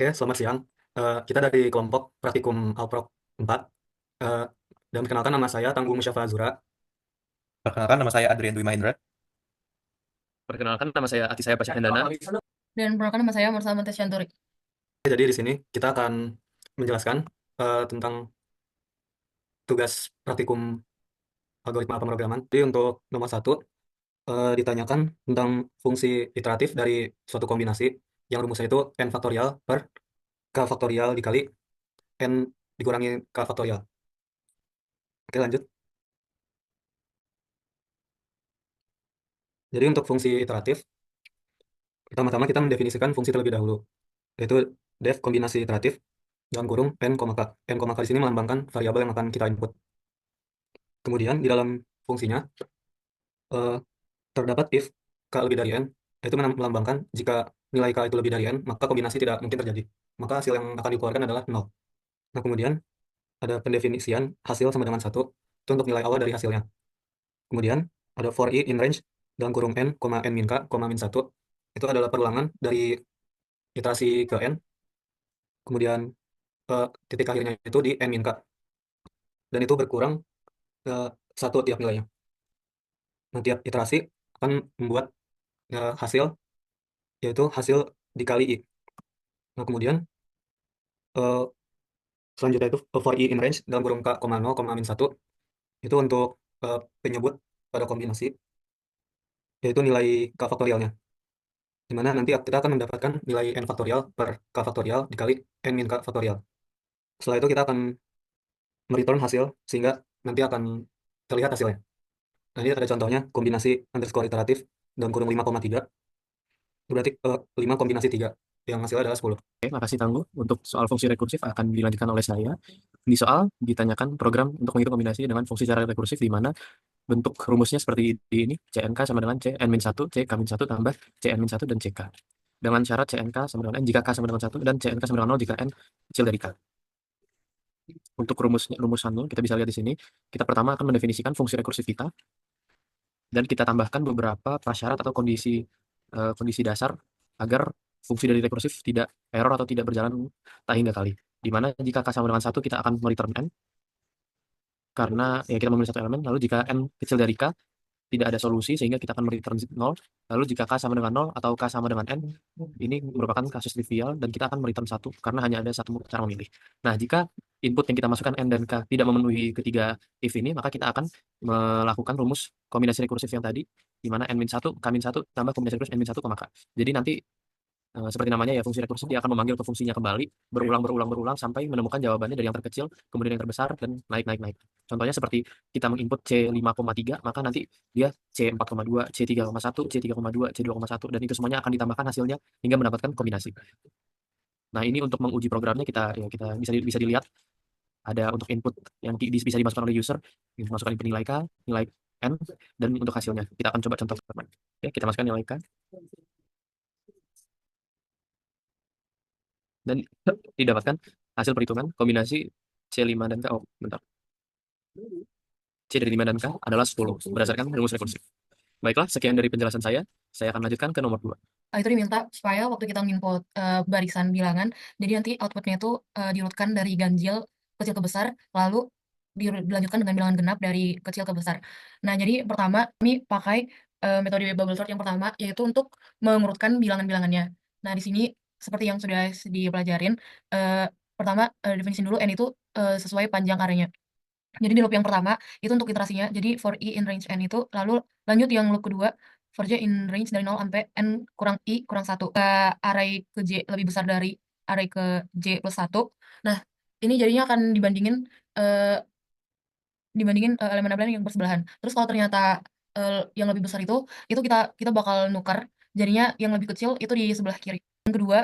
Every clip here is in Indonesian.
Oke, selamat siang. Kita dari kelompok Praktikum Alprok 4. Eh, dan perkenalkan nama saya Tangguh Musyafa Azura. Perkenalkan, nama saya Adrian Dwi Mahendra. Perkenalkan, nama saya Atisaya Pasya Hendana. Dan perkenalkan nama saya Mursal Syanturi. Jadi di sini kita akan menjelaskan tentang tugas praktikum algoritma pemrograman. Jadi untuk nomor satu, ditanyakan tentang fungsi iteratif dari suatu kombinasi yang rumusnya itu n faktorial per k faktorial dikali n dikurangi k faktorial. Oke, lanjut. Jadi untuk fungsi iteratif, pertama-tama kita mendefinisikan fungsi terlebih dahulu, yaitu def kombinasi iteratif dalam kurung n, k. N, k di sini melambangkan variabel yang akan kita input. Kemudian di dalam fungsinya eh, terdapat if k lebih dari n, yaitu melambangkan jika nilai k itu lebih dari n, maka kombinasi tidak mungkin terjadi. Maka hasil yang akan dikeluarkan adalah 0. Nah, kemudian ada pendefinisian hasil sama dengan 1, itu untuk nilai awal dari hasilnya. Kemudian ada for i in range dalam kurung n, n min k, min 1. Itu adalah perulangan dari iterasi ke n. Kemudian titik akhirnya itu di n min k. Dan itu berkurang ke 1 tiap nilainya. Nah, tiap iterasi akan membuat hasil, yaitu hasil dikali i. Nah, kemudian eh, selanjutnya itu for i in range dalam kurung k, 0, min 1. Itu untuk penyebut pada kombinasi, yaitu nilai k faktorialnya. Di mana nanti kita akan mendapatkan nilai n faktorial per k faktorial dikali n min k faktorial. Setelah itu kita akan mereturn hasil, sehingga nanti akan terlihat hasilnya. Nah, ini ada contohnya kombinasi underscore iteratif dalam kurung 5,3. Itu berarti 5 kombinasi 3, yang hasilnya adalah 10. Oke, makasih Tangguh. Untuk soal fungsi rekursif akan dilanjutkan oleh saya. Di soal ditanyakan program untuk menghitung kombinasi dengan fungsi cara rekursif di mana bentuk rumusnya seperti ini, CNK sama dengan CN-1, CK-1 tambah CN-1 dan CK. Dengan syarat CNK sama dengan N jika K sama dengan 1 dan CNK sama dengan 0 jika N kecil dari K. Untuk rumusannya kita bisa lihat di sini. Kita pertama akan mendefinisikan fungsi rekursif kita dan kita tambahkan beberapa prasyarat atau kondisi dasar agar fungsi dari rekursif tidak error atau tidak berjalan tak hingga kali. Di mana jika K sama dengan 1 kita akan mereturn N karena ya kita memilih satu elemen, lalu jika N kecil dari K tidak ada solusi sehingga kita akan mereturn 0. Lalu jika K sama dengan 0 atau K sama dengan N, ini merupakan kasus trivial dan kita akan mereturn 1 karena hanya ada satu cara memilih. Nah, jika input yang kita masukkan N dan K tidak memenuhi ketiga if ini, maka kita akan melakukan rumus kombinasi rekursif yang tadi, di mana N-1, K-1 tambah kombinasi rekursif N-1, K. Jadi nanti seperti namanya ya, fungsi rekursif dia akan memanggil ke fungsinya kembali, berulang sampai menemukan jawabannya dari yang terkecil, kemudian yang terbesar, dan naik. Contohnya seperti kita menginput C5,3, maka nanti dia C4,2, C3,1, C3,2, C2,1, dan itu semuanya akan ditambahkan hasilnya hingga mendapatkan kombinasi. Nah, ini untuk menguji programnya kita bisa dilihat ada untuk input yang bisa dimasukkan oleh user, dimasukkan input nilai K, nilai N, dan untuk hasilnya. Kita akan coba contoh. Ya, kita masukkan nilai K. Dan didapatkan hasil perhitungan kombinasi C5 dan K. Oh, bentar. C dari 5 dan K adalah 10 berdasarkan rumus rekursif. Baiklah, sekian dari penjelasan saya. Saya akan lanjutkan ke nomor 2. Itu diminta supaya waktu kita menginput barisan bilangan, jadi nanti outputnya itu diurutkan dari ganjil kecil ke besar, lalu dilanjutkan dengan bilangan genap dari kecil ke besar. Nah, jadi pertama kami pakai metode bubble sort yang pertama, yaitu untuk mengurutkan bilangan-bilangannya. Nah, di sini seperti yang sudah dipelajarin, pertama definisi dulu n itu sesuai panjang arenya. Jadi di loop yang pertama itu untuk iterasinya, jadi for i in range n itu, lalu lanjut yang loop kedua for j in range dari 0 sampai n kurang i kurang 1. Array ke j lebih besar dari array ke j plus 1. Nah, ini jadinya akan dibandingin elemen-elemen yang bersebelahan. Terus kalau ternyata yang lebih besar itu kita bakal nukar, jadinya yang lebih kecil itu di sebelah kiri. Yang kedua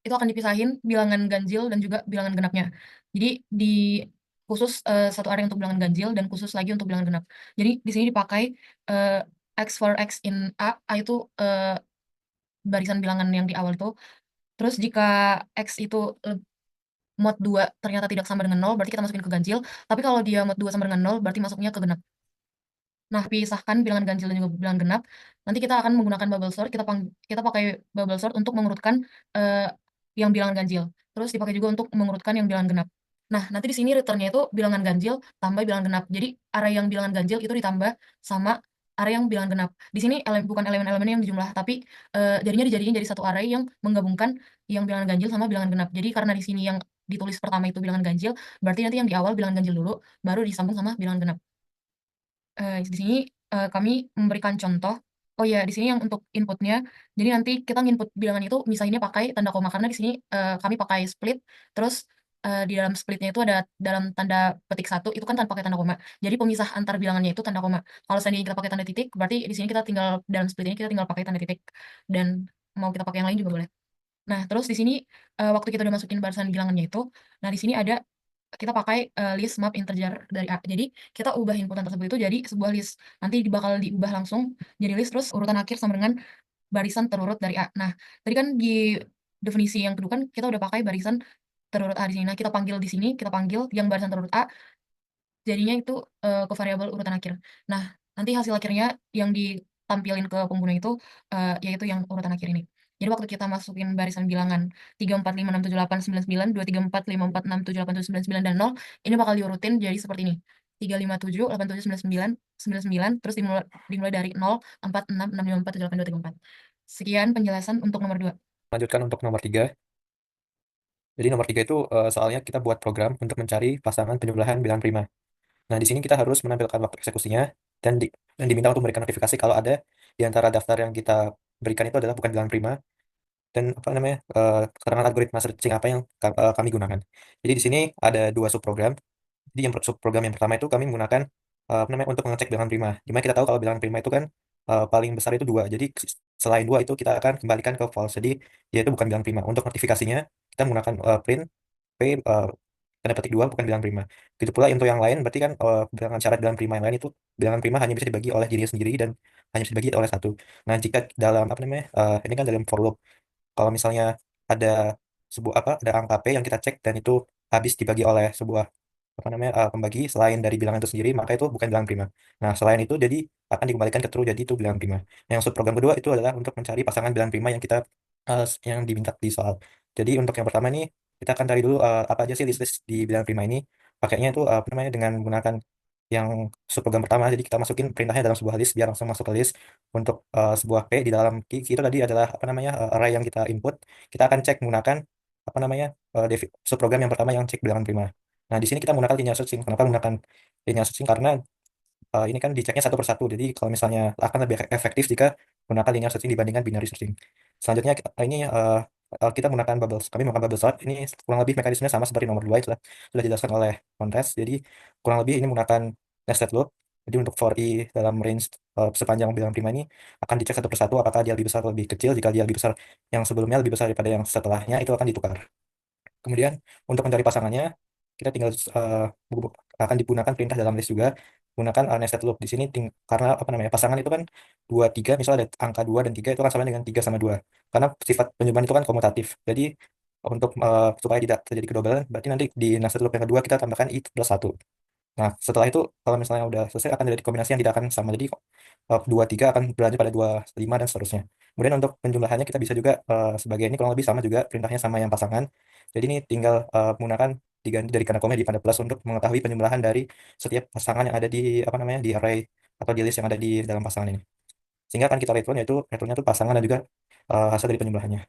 itu akan dipisahin bilangan ganjil dan juga bilangan genapnya. Jadi di khusus satu area untuk bilangan ganjil dan khusus lagi untuk bilangan genap. Jadi di sini dipakai eh, x for x in a itu barisan bilangan yang di awal itu. Terus jika x itu mod 2 ternyata tidak sama dengan 0, berarti kita masukin ke ganjil. Tapi kalau dia mod 2 sama dengan 0, berarti masuknya ke genap. Nah, pisahkan bilangan ganjil dan juga bilangan genap. Nanti kita akan menggunakan bubble sort. Kita pakai bubble sort untuk mengurutkan yang bilangan ganjil. Terus dipakai juga untuk mengurutkan yang bilangan genap. Nah, nanti di sini returnnya itu bilangan ganjil tambah bilangan genap. Jadi array yang bilangan ganjil itu ditambah sama array yang bilangan genap. Di sini bukan elemen-elemennya yang dijumlah, tapi jadinya dijadiin jadi satu array yang menggabungkan yang bilangan ganjil sama bilangan genap. Jadi karena di sini yang ditulis pertama itu bilangan ganjil, berarti nanti yang di awal bilangan ganjil dulu, baru disambung sama bilangan genap. Di sini kami memberikan contoh. Oh ya, di sini yang untuk inputnya, jadi nanti kita nginput bilangan itu misalnya pakai tanda koma karena di sini kami pakai split, terus di dalam splitnya itu ada dalam tanda petik satu itu kan tanpa pakai tanda koma. Jadi pemisah antar bilangannya itu tanda koma. Kalau seandainya kita pakai tanda titik, berarti di sini kita tinggal dalam split ini kita tinggal pakai tanda titik dan mau kita pakai yang lain juga boleh. Nah, terus di sini waktu kita udah masukin barisan bilangannya itu, nah di sini ada kita pakai list map integer dari A. Jadi kita ubah inputan tersebut itu jadi sebuah list. Nanti bakal diubah langsung jadi list terus urutan akhir sama dengan barisan terurut dari A. Nah, tadi kan di definisi yang kedua kan kita udah pakai barisan terurut A di sini. Nah, kita panggil di sini, kita panggil yang barisan terurut A jadinya itu ke variabel urutan akhir. Nah, nanti hasil akhirnya yang ditampilin ke pengguna itu yaitu yang urutan akhir ini. Jadi waktu kita masukin barisan bilangan 3, 4, 5, 6, 7, 8, 9, 9, 2, 3, 4, 5, 4, 6, 7, 8, 7, 9, 9, dan 0, ini bakal diurutin jadi seperti ini. 3, 5, 7, 8, 7, 9, 9, 9, 9, terus dimulai dari 0, 4, 6, 6, 5, 4, 7, 8, 2, 3, 4. Sekian penjelasan untuk nomor 2. Lanjutkan untuk nomor 3. Jadi nomor 3 itu soalnya kita buat program untuk mencari pasangan penjumlahan bilangan prima. Nah, di sini kita harus menampilkan waktu eksekusinya dan diminta untuk memberikan notifikasi kalau ada di antara daftar yang kita berikan itu adalah bukan bilangan prima dan apa namanya keterangan algoritma searching apa yang kami gunakan. Jadi di sini ada dua subprogram. Jadi yang subprogram yang pertama itu kami menggunakan apa namanya untuk mengecek bilangan prima. Dimana kita tahu kalau bilangan prima itu kan paling besar itu 2. Jadi selain 2 itu kita akan kembalikan ke false. Jadi dia itu bukan bilangan prima. Untuk notifikasinya kita menggunakan print p tanda petik 2 bukan bilangan prima. Begitu pula untuk yang lain berarti kan bilangan syarat bilangan prima yang lain itu bilangan prima hanya bisa dibagi oleh dirinya sendiri dan hanya bisa dibagi oleh satu. Nah, jika dalam apa namanya ini kan dalam for loop. Kalau misalnya ada sebuah apa ada angka P yang kita cek dan itu habis dibagi oleh sebuah apa namanya pembagi selain dari bilangan itu sendiri maka itu bukan bilangan prima. Nah, selain itu jadi akan dikembalikan ke true jadi itu bilangan prima. Nah, yang subprogram kedua itu adalah untuk mencari pasangan bilangan prima yang kita yang diminta di soal. Jadi untuk yang pertama ini kita akan cari dulu apa aja sih list-list di bilangan prima ini. Pakainya itu apa namanya dengan menggunakan yang subprogram pertama. Jadi kita masukin perintahnya dalam sebuah list biar langsung masuk ke list untuk sebuah P di dalam key itu tadi adalah apa namanya array yang kita input. Kita akan cek menggunakan apa namanya subprogram yang pertama yang cek bilangan prima. Nah, di sini kita menggunakan linear searching. Kenapa menggunakan linear searching? Karena ini kan diceknya satu persatu. Jadi kalau misalnya akan lebih efektif jika menggunakan linear searching dibandingkan binary searching. Selanjutnya ini kita menggunakan bubbles. Kami menggunakan bubble sort. Ini kurang lebih mekanismenya sama seperti nomor 2 itu sudah dijelaskan oleh Kontes. Jadi kurang lebih ini menggunakan nested loop. Jadi untuk for i dalam range sepanjang bilangan prima ini akan dicek satu persatu apakah dia lebih besar atau lebih kecil. Jika dia lebih besar yang sebelumnya lebih besar daripada yang setelahnya itu akan ditukar. Kemudian untuk mencari pasangannya kita tinggal akan digunakan perintah dalam list juga menggunakan nested loop di sini karena apa namanya pasangan itu kan 2 3 misalnya ada angka 2 dan 3 itu kan sama dengan 3 sama 2 karena sifat penjumlahan itu kan komutatif. Jadi untuk supaya tidak terjadi kedobalan berarti nanti di nested loop yang kedua kita tambahkan i plus 1. Nah, setelah itu kalau misalnya udah selesai akan ada kombinasi yang tidak akan sama. Jadi 2 3 akan berlanjut pada 2 5 dan seterusnya. Kemudian untuk penjumlahannya kita bisa juga sebagai ini kurang lebih sama juga perintahnya sama yang pasangan. Jadi ini tinggal menggunakan diganti dari kata koma di pada plus untuk mengetahui penjumlahan dari setiap pasangan yang ada di apa namanya di array atau di list yang ada di dalam pasangan ini. Sehingga akan kita return yaitu returnnya itu pasangan dan juga hasil dari penjumlahannya.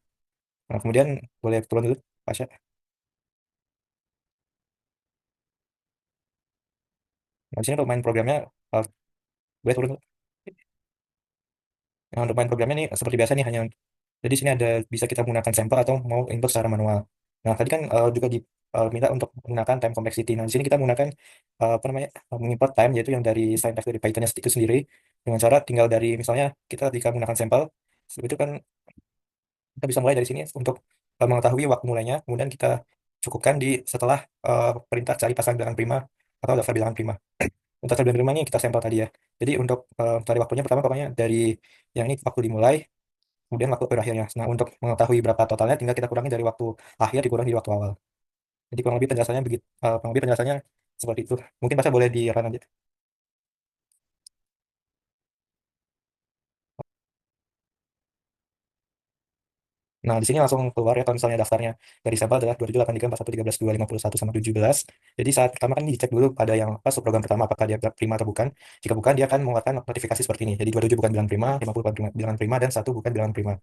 Nah, kemudian boleh turun dulu, Pasha. Nah, di sini untuk main programnya boleh turun dulu. Nah, untuk main programnya nih seperti biasa nih hanya jadi sini ada bisa kita menggunakan sampel atau mau input secara manual. Nah, tadi kan juga diminta untuk menggunakan time complexity. Nah, di sini kita menggunakan apa namanya mengimport time yaitu yang dari syntax dari Python itu sendiri dengan cara tinggal dari misalnya kita ketika menggunakan sampel itu kan kita bisa mulai dari sini untuk mengetahui waktu mulainya kemudian kita cukupkan di setelah perintah cari pasang bilangan prima atau daftar bilangan prima. Untuk daftar bilangan prima ini kita sampel tadi ya. Jadi untuk cari waktunya pertama pokoknya dari yang ini waktu dimulai kemudian waktu berakhirnya. Nah, untuk mengetahui berapa totalnya, tinggal kita kurangi dari waktu akhir dikurangi dari waktu awal. Jadi kurang lebih penjelasannya begitu. Kurang lebih penjelasannya seperti itu. Mungkin Pasha boleh di run aja. Nah, di sini langsung keluar ya kalau misalnya daftarnya dari sampel adalah 278341131251 sama 17. Jadi saat pertama kan dicek dulu pada yang apa subprogram pertama apakah dia prima atau bukan. Jika bukan, dia akan mengeluarkan notifikasi seperti ini. Jadi 27 bukan bilangan prima, 50 bukan bilangan prima, dan 1 bukan bilangan prima.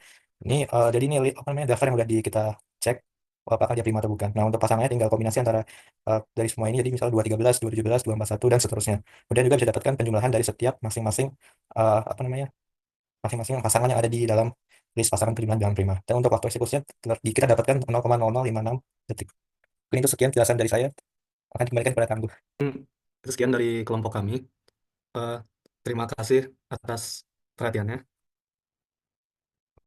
Ini jadi ini apa namanya daftar yang udah kita cek apakah dia prima atau bukan. Nah, untuk pasangannya tinggal kombinasi antara dari semua ini. Jadi misalnya 213, 217, 241 dan seterusnya. Kemudian juga bisa dapatkan penjumlahan dari setiap masing-masing apa namanya masing-masing pasangan yang ada di dalam list pasangan prima dan prima. Dan untuk waktu eksekusinya kita dapatkan 0,0056 detik. Mungkin itu sekian jelasan dari saya. Akan dikembalikan kepada Tangguh. Itu sekian dari kelompok kami. Eh, Terima kasih atas perhatiannya.